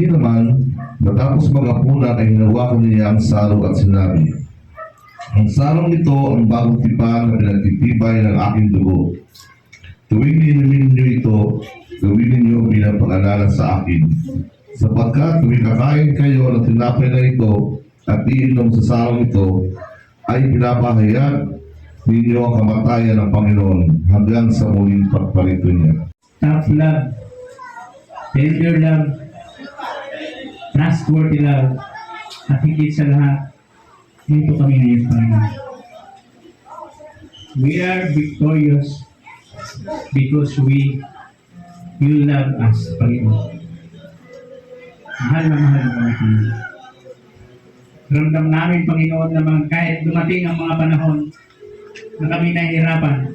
Gayon naman, matapos mag-apunan ay hinawakan niya ang sarong at sinabi, "Ang sarong ito ang bagong tipan na pinagtitipay ng aking dugo. Tuwing inumin niyo ito, gawin ninyo bilang pag-alala sa akin. Sapagkat tuwing kakain kayo ng tinapay na ito at iinom sa sarong ito, ay pinapahayag ninyo ang kamatayan ng Panginoon hanggang sa muling pagparito niya." Tough love, tender love, trustworthy love, at higit sa lahat, dito kami ngayon, Panginoon. We are victorious because you love us, Panginoon. Mahal na mahal mo kami, Panginoon. Ramdam namin, Panginoon, na kahit dumating ang mga panahon na kami nahihirapan,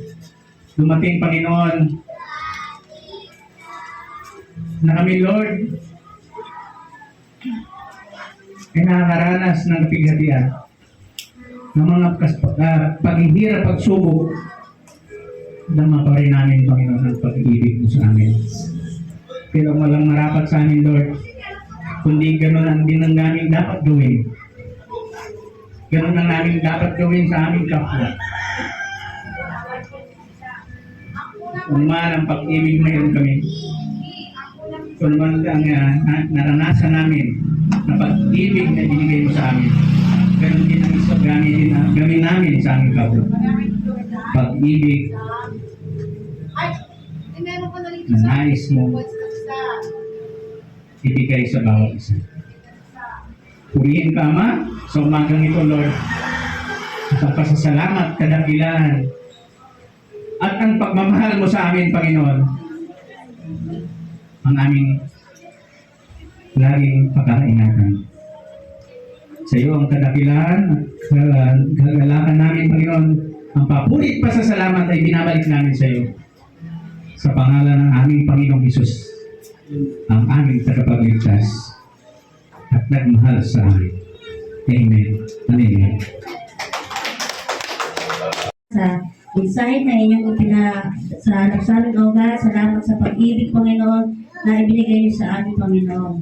dumating, Panginoon, na kami, Lord, ay nakakaranas ng kapighatian ng mga paghihirap at subok, dama pa rin namin, Panginoon, ang pag-ibig mo sa amin. Pero walang marapat sa amin, Lord, kundi gano'n ang din ang namin dapat gawin. Gano'n ang namin dapat gawin sa aming kapwa. Kung man ang pag-ibig mayroon kami, kung man ang naranasan namin na pag-ibig na binigay mo sa amin, gano'n din ang isa gawin namin sa aming kapwa. Pag-ibig na nais mo ibigay sa bawat isa. Purihin ka, Ama, sa umagang ito, Lord. At ang pasasalamat, kadakilan, at ang pagmamahal mo sa amin, Panginoon, ang aming laging pagkakaingatan. Sa iyo ang kadakilan at kagalakan namin, Panginoon. Ang papurit pasasalamat ay binabalik namin sa iyo. Sa pangalan ng aming Panginoong Hesus, ang aming tagapagligtas at nagmahal sa amin. Amen. Amen. Sa mensahe na inyong sa nagsalin o God, salamat sa pag-ibig, Panginoon, na ibinigay niyo sa aming Panginoon.